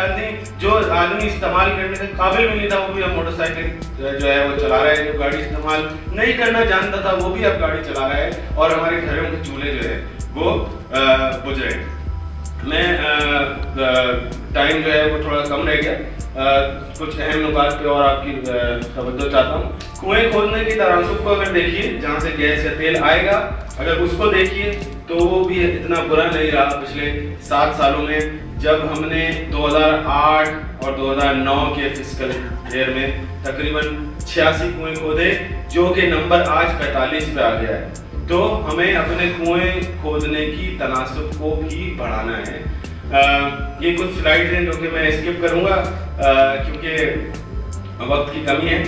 آدمی جو آدمی استعمال کرنے کے قابل بھی نہیں تھا وہ بھی اب موٹر سائیکل جو ہے وہ چلا رہا ہے, جو گاڑی استعمال نہیں کرنا جانتا تھا وہ بھی اب گاڑی چلا رہا ہے, اور ہمارے گھروں کے چولہے جو ہے وہ بجھ رہے ہیں. میں ٹائم جو ہے وہ تھوڑا کم رہ گیا, کچھ اہم نکات پہ اور آپ کی توجہ چاہتا ہوں. کنویں کھودنے کی تناسب کو اگر دیکھیے, جہاں سے گیس یا تیل آئے گا, اگر اس کو دیکھیے تو وہ بھی اتنا برا نہیں رہا پچھلے 7 سالوں میں. جب ہم نے 2008 اور 2009 کے فسکل ایئر میں تقریباً 86 کنویں کھودے, جو کہ نمبر آج 45 پہ آ گیا ہے. تو ہمیں اپنے کنویں کھودنے کی تناسب کو بھی بڑھانا ہے. یہ کچھ سلائیڈ ہیں جو کہ میں اسکپ کروں گا کیونکہ وقت کی کمی ہے.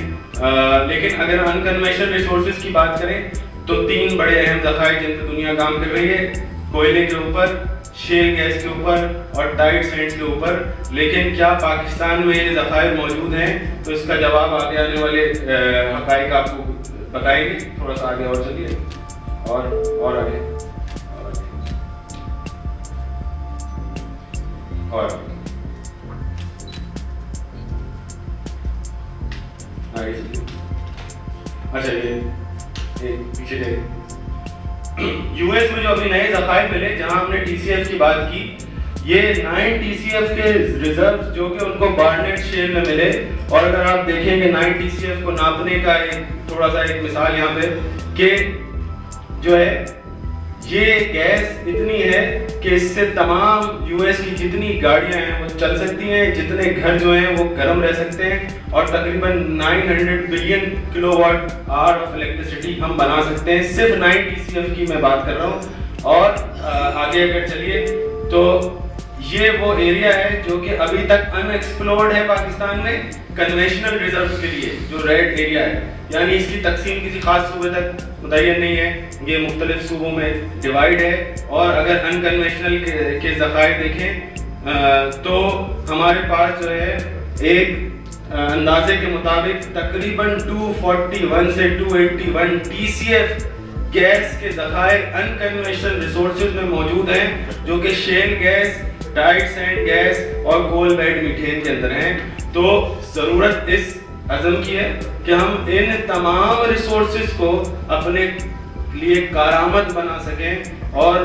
لیکن اگر انکنوینشنل ریسورسز کی بات کریں تو 3 بڑے اہم ذخائر جن پہ دنیا کام کر رہی ہے, کوئلے کے اوپر, شیل گیس کے اوپر اور ٹائٹ سینڈ کے اوپر. لیکن کیا پاکستان میں یہ ذخائر موجود ہیں؟ تو اس کا جواب آگے آنے والے حقائق آپ کو بتائیں گے. تھوڑا سا آگے اور چلیے, اور آگے اور اچھا یہ پیچھے دیکھیں. یو ایس میں جو ابھی نئے ذخائر ملے, جہاں ہم نے ٹی سی ایف کی بات کی, یہ 9 ٹی سی ایف کے ریزرو جو کہ ان کو بارنیٹ شیل میں ملے. اور اگر آپ دیکھیں کہ 9 ٹی سی ایف کو ناپنے کا ایک تھوڑا سا ایک مثال یہاں پہ کہ جو ہے یہ گیس اتنی ہے کہ اس سے تمام یو ایس کی جتنی گاڑیاں ہیں وہ چل سکتی ہیں, جتنے گھر جو ہیں وہ گرم رہ سکتے ہیں, اور تقریباً 900 billion kilo what hour of electricity ہم بنا سکتے ہیں. صرف 9 ٹی سی ایف کی میں بات کر رہا ہوں. اور آگے اگر چلیے تو یہ وہ ایریا ہے جو کہ ابھی تک ان ایکسپلورڈ ہے پاکستان میں کنونشنل ریزروز کے لیے, جو ریڈ ایریا ہے. یعنی اس کی تقسیم کسی خاص صوبے تک متعین نہیں ہے, یہ مختلف صوبوں میں ڈیوائیڈ ہے. اور اگر ان کنونشنل کے ذخائر دیکھیں تو ہمارے پاس جو ہے ایک اندازے کے مطابق تقریباً 241 سے 281 ٹی سی ایف گیس کے ذخائر ان کنونشنل ریسورسز میں موجود ہیں, جو کہ shale gas, tight sand gas اور کول بیڈ میٹھین کے اندر ہیں. تو ضرورت اس عزم کی ہے کہ ہم ان تمام ریسورسز کو اپنے لیے کارآمد بنا سکیں. اور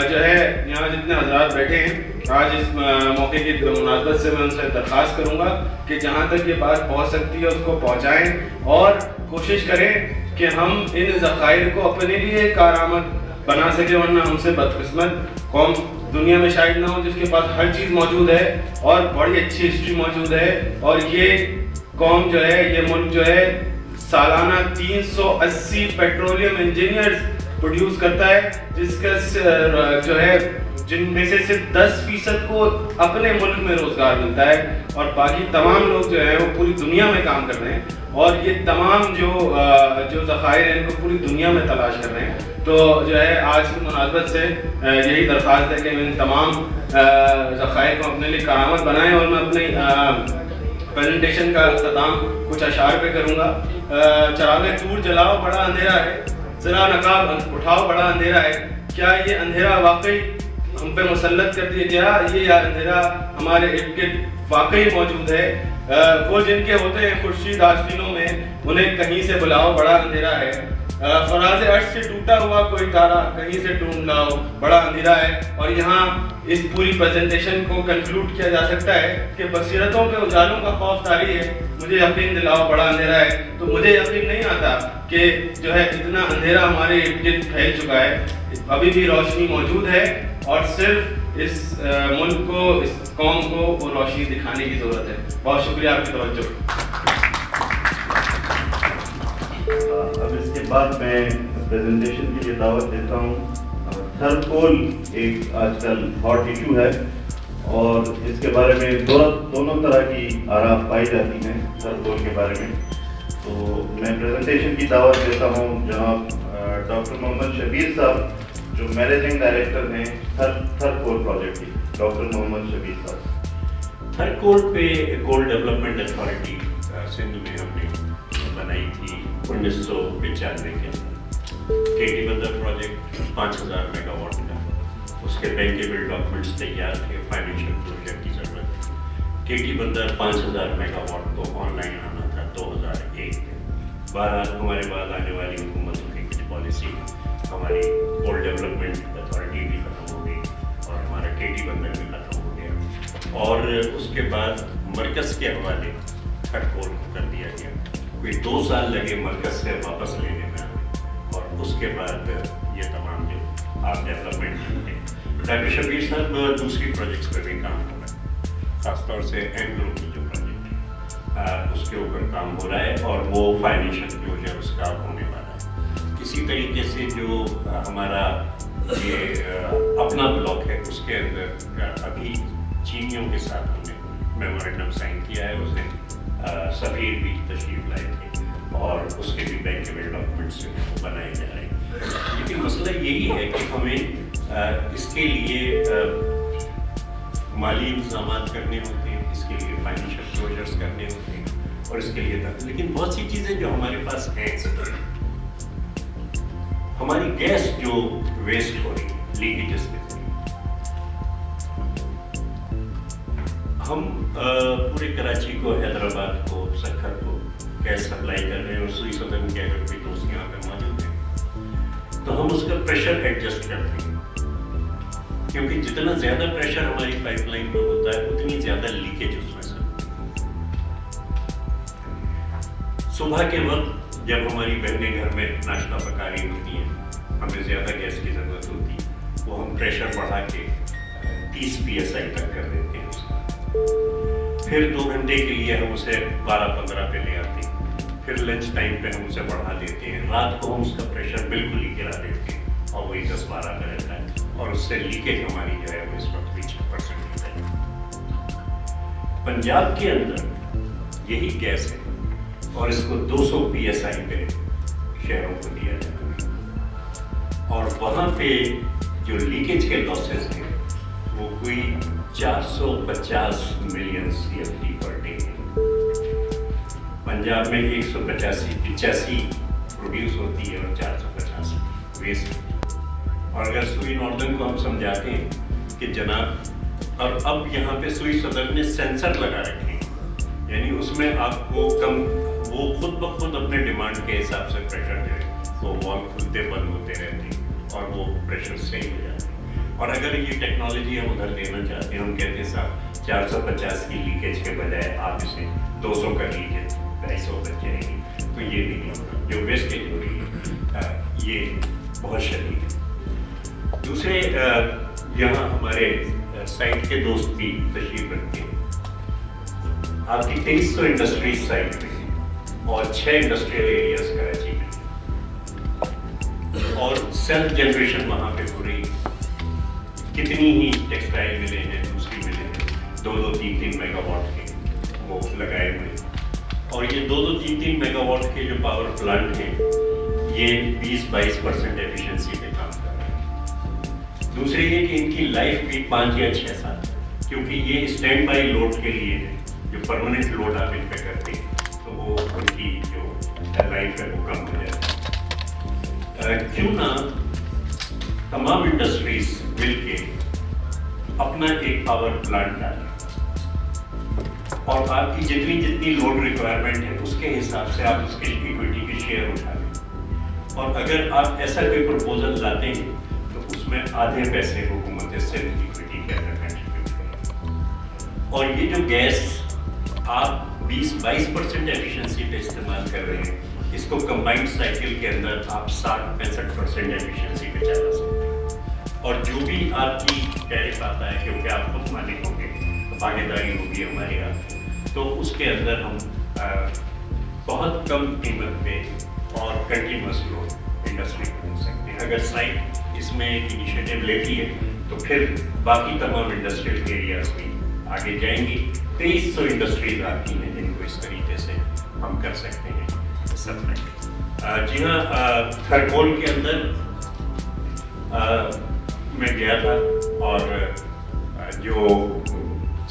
جو ہے یہاں جتنے حضرات بیٹھے ہیں آج اس موقع کی مناسبت سے میں ان سے درخواست کروں گا کہ جہاں تک یہ بات پہنچ سکتی ہے اس کو پہنچائیں, اور کوشش کریں کہ ہم ان ذخائر کو اپنے لیے کارآمد بنا سکیں. ورنہ ہم سے بدقسمت قوم دنیا میں شاید نہ ہو جس کے پاس ہر چیز موجود ہے اور بڑی اچھی ہسٹری موجود ہے. اور یہ قوم جو ہے, یہ ملک جو ہے سالانہ 380 پیٹرولیم انجینئرز پروڈیوس کرتا ہے, جس کا جو ہے جن میں سے صرف 10% کو اپنے ملک میں روزگار ملتا ہے, اور باقی تمام لوگ جو ہے وہ پوری دنیا میں کام کر رہے ہیں. اور یہ تمام جو ذخائر ہیں ان کو پوری دنیا میں تلاش کر رہے ہیں. تو جو ہے آج کی مناسبت سے یہی درخواست ہے کہ میں ان تمام ذخائر کو اپنے لیے کارآمد بنائیں. اور میں اپنی پریزنٹیشن کا اختتام کچھ اشعار پہ کروں گا. چراغ دور جلاؤ بڑا اندھیرا ہے, ذرا نقاب اٹھاؤ بڑا اندھیرا ہے. کیا یہ اندھیرا واقعی ہم پہ مسلط کر دیا گیا؟ یہ اندھیرا ہمارے ارد گرد واقعی موجود ہے. وہ جن کے ہوتے ہیں خورشید آستینوں میں, انہیں کہیں سے بلاؤ بڑا اندھیرا ہے. فراز عرش سے ٹوٹا ہوا کوئی تارا کہیں سے ڈھونڈ لاؤ بڑا اندھیرا ہے. اور یہاں اس پوری پریزنٹیشن کو کنکلوڈ کیا جا سکتا ہے کہ بصیرتوں پہ اجالوں کا خوف طاری ہے, مجھے یقین دلاؤ بڑا اندھیرا ہے. تو مجھے یقین نہیں آتا کہ جو ہے اتنا اندھیرا ہمارے ارد گرد پھیل چکا ہے. ابھی بھی روشنی موجود ہے, اور صرف اس ملک کو, اس قوم کو وہ روشنی دکھانے کی ضرورت ہے. بہت شکریہ آپ کی توجہ. اب اس کے بعد میں پریزنٹیشن کے لیے دعوت دیتا ہوں. تھرڈ کول ایک آج کل ہاٹ ایشو ہے, اور اس کے بارے میں دونوں طرح کی آراء پائی جاتی ہیں تھرڈ کول کے بارے میں. تو میں پریزنٹیشن کی دعوت دیتا ہوں جناب ڈاکٹر محمد شبیر صاحب, جو مینیجنگ ڈائریکٹر ہیں تھرڈ کول پروجیکٹ کی. ڈاکٹر محمد شبیر صاحب. تھرڈ کول پہ کول ڈیولپمنٹ اتھارٹی سندھ میں ہم نے بنائی تھی 1995 کے اندر. Keti Bandar project 5000 megawatt کا, اس کے بینکیبل ڈاکومنٹس تیار تھے, فائنینشیل پروجیکٹ کی ضرورت تھی. केटी बंदर 5000 मेगावाट को ऑनलाइन आना था 2001 में। बहरहाल हमारे बाद आने वाली हुकूमतों की कुछ पॉलिसी, हमारी कोल डेवलपमेंट अथॉरिटी भी खत्म हो गई और हमारा केटी बंदर भी खत्म हो गया, और उसके बाद मरकज़ के हवाले खटकोल को कर दिया गया। कोई 2 साल लगे मरकज़ से वापस लेने में, और उसके बाद ये तमाम जो आप डेवलपमेंट थे। डॉक्टर शबीर साहब दूसरी प्रोजेक्ट्स पर भी काम हो रहा है, खासतौर से एंग्रो की जो प्रोजेक्ट है उसके ऊपर काम हो रहा है, और वो फाइनेंशियल क्लोजर उसका होने वाला है। इसी तरीके से जो हमारा ये अपना ब्लॉक है, उसके अंदर अभी चीनियों के साथ हमने मेमोरेंडम साइन किया है। उसने सफ़ीर भी तशरीफ लाए थे, और उसके भी बैंकेबल डॉक्यूमेंट्स बनाए जा रहे हैं। लेकिन मसला यही है कि हमें इसके लिए माली इंतजाम करने होते हैं, इसके लिए फाइनेंशियल क्लोजर्स करने होते हैं, और इसके लिए तक, लेकिन बहुत सी चीज़ें जो हमारे पास हैं, हमारी गैस जो वेस्ट हो रही है लीकेजेस के जरिए, हम पूरे कराची को, हैदराबाद को, सक्खर को गैस सप्लाई कर रहे हैं, और सुई सदन के अगर कोई दोस्त यहाँ पे मौजूद है तो हम उसका प्रेशर एडजस्ट करते हैं, क्योंकि जितना ज़्यादा प्रेशर हमारी पाइपलाइन में होता है उतनी ज़्यादा लीकेज उसमें से। सुबह के वक्त जब हमारी बहनें घर में नाश्ता पका रही होती हैं, हमें ज़्यादा गैस की ज़रूरत होती है, वो हम प्रेशर बढ़ा के 30 PSI तक कर देते हैं उसका। फिर 2 घंटे के लिए हम उसे 12-15 पे ले आते हैं, फिर लंच टाइम पे हम उसे बढ़ा देते हैं, रात को हम उसका प्रेशर बिल्कुल ही गिरा देते हैं, और वही 10-12 पे रहता है, और उससे लीकेज हमारी जो है वो इस वक्त 20% है। पंजाब के अंदर यही गैस है, और इसको 200 PSI पे शहरों को दिया जाता है, और वहाँ पे जो लीकेज के लॉसेस हैं वो कोई 450 मिलियन CFT पर डे है। पंजाब में 185 प्रोड्यूस होती है और 450 वेस्ट। और अगर सुई नॉर्दर्न को हम समझाते हैं कि जनाब, और अब यहाँ पे सुई सदर ने सेंसर लगा रखे हैं, यानी उसमें आपको कम, वो खुद ब खुद अपने डिमांड के हिसाब से प्रेशर जो है वो वॉल्व खुलते बंद होते रहते हैं, और वो प्रेशर सही हो जाता है। और अगर ये टेक्नोलॉजी हम उधर लेना चाहते हैं, हम कहते हैं साहब 450 की लीकेज के बजाय आप इसे 200 कर लीजिए, 250 बच जाएगी, तो ये नहीं होगा। जो वेस्टेज हो रही है ये बहुत शदीद है। दूसरे यहाँ हमारे साइट के दोस्त भी तशरीफ रखते हैं। आपकी 2300 इंडस्ट्रीज साइट में, और 6 इंडस्ट्रियल एरियाज कराची में, और सेल्फ जनरेशन वहाँ पे हो रही है। कितनी ही टेक्सटाइल मिले हैं, दूसरी मिले हैं, 2-2, 3-3 मेगावाट के वो लगाए हुए हैं, और ये 2-2, 3-3 मेगावाट के जो पावर प्लांट हैं ये 20-22% एफिशिएंसी पे काम कर रहे हैं। दूसरी ये कि इनकी लाइफ भी 5 या 6 साल, क्योंकि ये स्टैंड बाई लोड के लिए है। जो परमानेंट लोड आप इन पे करते हैं तो वो उनकी जो लाइफ है वो कम हो जाती है। क्यों ना तमाम इंडस्ट्रीज मिलके अपना एक पावर प्लांट डालें, और आपकी जितनी लोड रिक्वायरमेंट है उसके हिसाब से आप उसके इक्विटी के शेयर उठा लें। और अगर आप ऐसा कोई प्रपोजल लाते हैं तो उसमें आधे पैसे हुकूमत से इक्विटी के अंदर कंट्रीब्यूट करें। और ये जो गैस आप 20-22% एफिशिएंसी पे इस्तेमाल कर रहे हैं, इसको कंबाइंड साइकिल के अंदर आप 60-65% एफिशिएंसी पे चला सकते हैं। और जो भी आपकी टैरिफ आता है, क्योंकि आप खुद मालिक होंगे तो भागीदारी होगी हमारे यहाँ, तो उसके अंदर हम बहुत कम कीमत पे और कंटिन्यूस लोड इंडस्ट्री को मिल सकते हैं। अगर साइट इसमें एक इनिशिएटिव लेती है तो फिर बाकी तमाम इंडस्ट्रियल एरियाज भी आगे जाएंगी। 2300 इंडस्ट्रीज आती हैं जिनको इस तरीके से हम कर सकते हैं सप्लाई। जी हाँ, खरगोन के अंदर मैं गया था, और जो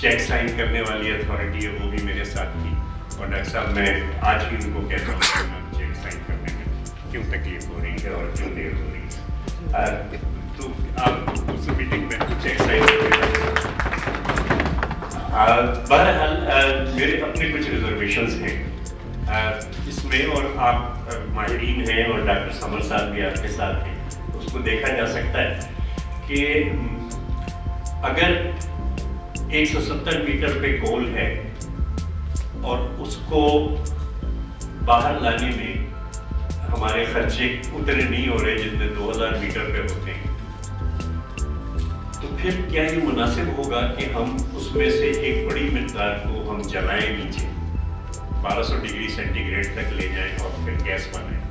चेक साइन करने वाली अथॉरिटी है वो भी मेरे साथ थी, और डॉक्टर साहब मैं आज भी उनको कहता हूँ कि चेक साइन करने में क्यों तकलीफ हो रही है और क्यों देर हो रही है। तो आप उस मीटिंग में चेक साइन बहरहाल मेरे अपने कुछ रिजर्वेशंस हैं इसमें, और आप माहिरीन हैं और डॉक्टर समर साहब भी आपके साथ हैं, उसको देखा जा सकता है कि अगर 170 मीटर पे गोल है और उसको बाहर लाने में हमारे खर्चे उतने नहीं हो रहे जितने 2000 मीटर पे होते हैं, तो फिर क्या ये मुनासिब होगा कि हम उसमें से एक बड़ी मिकदार को हम जलाएं नीचे 1200 डिग्री सेंटीग्रेड तक ले जाएं और फिर गैस बनाएं?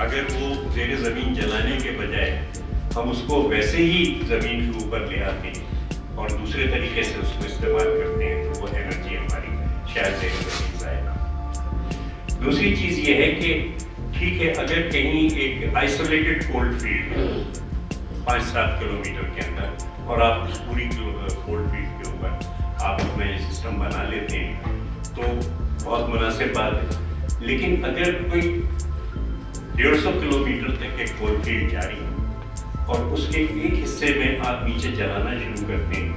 अगर वो ज़ेरे ज़मीन जलाने के बजाय हम उसको वैसे ही ज़मीन के ऊपर ले आते हैं और दूसरे तरीके से उसको इस्तेमाल करते हैं, तो वो एनर्जी हमारी शायद ज़ेरे ज़मीन जाएगा। दूसरी चीज़ ये है कि ठीक है, अगर कहीं एक आइसोलेटेड कोल्ड फील्ड 5-7 किलोमीटर के अंदर और आप उस पूरी कोल्ड फील्ड के ऊपर आप उसमें सिस्टम बना लेते हैं तो बहुत मुनासिब बात है। लेकिन अगर कोई 150 किलोमीटर तक एक कोल्ड फील्ड जारी है और उसके एक हिस्से में आप नीचे जलाना शुरू करते हैं,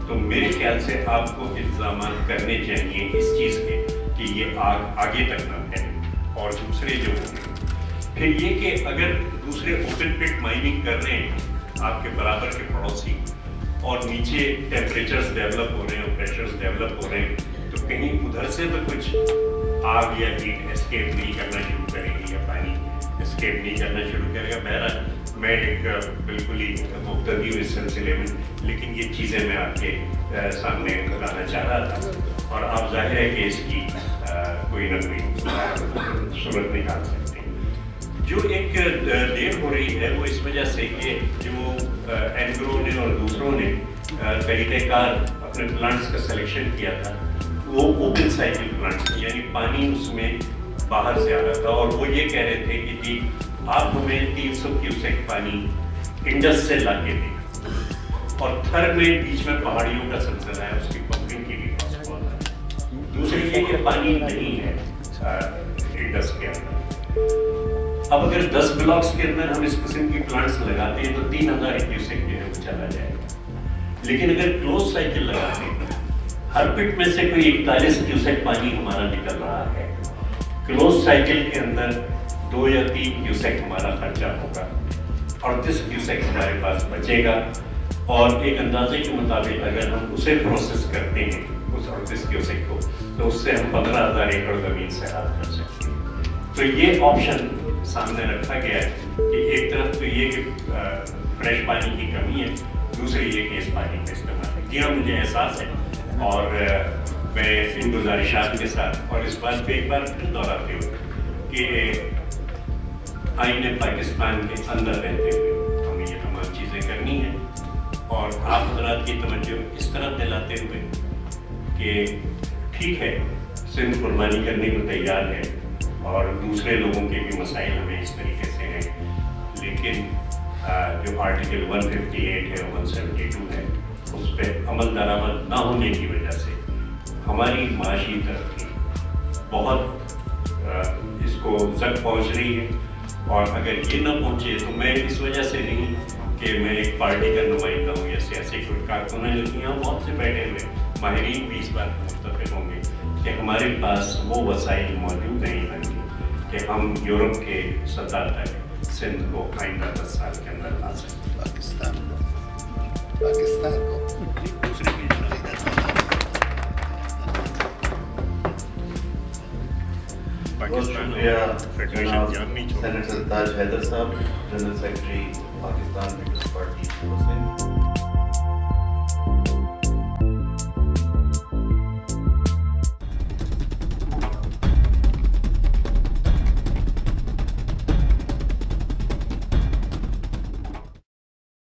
तो मेरे ख्याल से आपको इंतजाम करने चाहिए इस चीज़ के कि ये आग आगे तक न फैले। और दूसरे जो फिर ये कि अगर दूसरे ओपन पिट माइनिंग कर रहे हैं आपके बराबर के पड़ोसी और नीचे टेम्परेचर्स डेवलप हो रहे हैं और प्रेशर्स डेवलप हो रहे हैं, तो कहीं उधर से तो कुछ आग या हीट एस्केप नहीं करना शुरू करेगी या पानी एस्केप नहीं करना शुरू करेगा। बहरहाल मैं एक बिल्कुल ही मुब्तदी हूँ इस सिलसिले में, लेकिन ये चीज़ें मैं आपके सामने लाना चाह रहा था और आप जाहिर है कि इसकी कोई ना कोई सूरत निकाल सकते हैं। जो एक देर हो रही है वो इस वजह से कि जो एनग्रो ने और दूसरों ने तरीक़ेकार अपने प्लांट्स का सिलेक्शन किया था वो ओपन साइकिल प्लांट्स, यानी पानी उसमें बाहर से आ रहा था और वो ये कह रहे थे कि जी आप हमें 300 क्यूसेक पानी इंडस से ला के दें, और थर में बीच में पहाड़ियों का सिलसिला है, उसकी पंपिंग की भी कॉस्ट बहुत है। दूसरी ये कि पानी नहीं है इंडस के अंदर। अब अगर 10 ब्लॉक्स के अंदर हम इस किस्म की प्लांट्स लगाते हैं तो 3000 क्यूसेक जो है वो चला जाएगा। लेकिन अगर क्लोज साइकिल लगाते हैं, हर पिट में से कोई 41 क्यूसेक पानी हमारा निकल रहा है, क्लोज साइकिल के अंदर 2 या 3 क्यूसेक हमारा खर्चा होगा, 38 क्यूसेक हमारे पास बचेगा। और एक अंदाजे के मुताबिक अगर हम उसे प्रोसेस करते हैं उस 38 क्यूसेक को, तो उससे हम 15000 एकड़ ज़मीन से हाथ कर सकते हैं। तो ये ऑप्शन सामने रखा गया है कि एक तरफ तो ये कि फ्रेश पानी की कमी है, दूसरी ये कि इस पानी का इस्तेमाल है। जी हाँ, मुझे एहसास है और मैं इन गुजारिशात के साथ और इस बात पे एक बार फिर दोहराते हुए कि आईन पाकिस्तान के अंदर रहते हुए हमें ये तमाम चीज़ें करनी हैं और आप हज़रात की तवज्जो इस तरह दिलाते हुए कि ठीक है, सिंध कुर्बानी करने को तैयार है और दूसरे लोगों के भी मसाइल हमें इस तरीके से हैं, लेकिन जो आर्टिकल 158 है और 172 है उस पर अमल दरामद ना होने की वजह से हमारी माशी तरक्की बहुत इसको जग पहुँच रही है। और अगर ये ना पहुँचे तो मैं इस वजह से नहीं कि मैं एक पार्टी का नुमाइंदा हूँ या सियासी कोई कारकुन है, लेकिन यहाँ बहुत से बैठे हुए माहिरीन भी इस बात मुत्तफ़िक़ होंगे कि हमारे पास वो वसाइल मौजूद नहीं होंगे कि हम यूरोप के सतह तक सिंध को आइंदा 10 साल के अंदर ला सकते। पाकिस्तान को दूसरी बहुत शुक्रिया senator Taj Haider sahab, general secretary Pakistan Peoples party.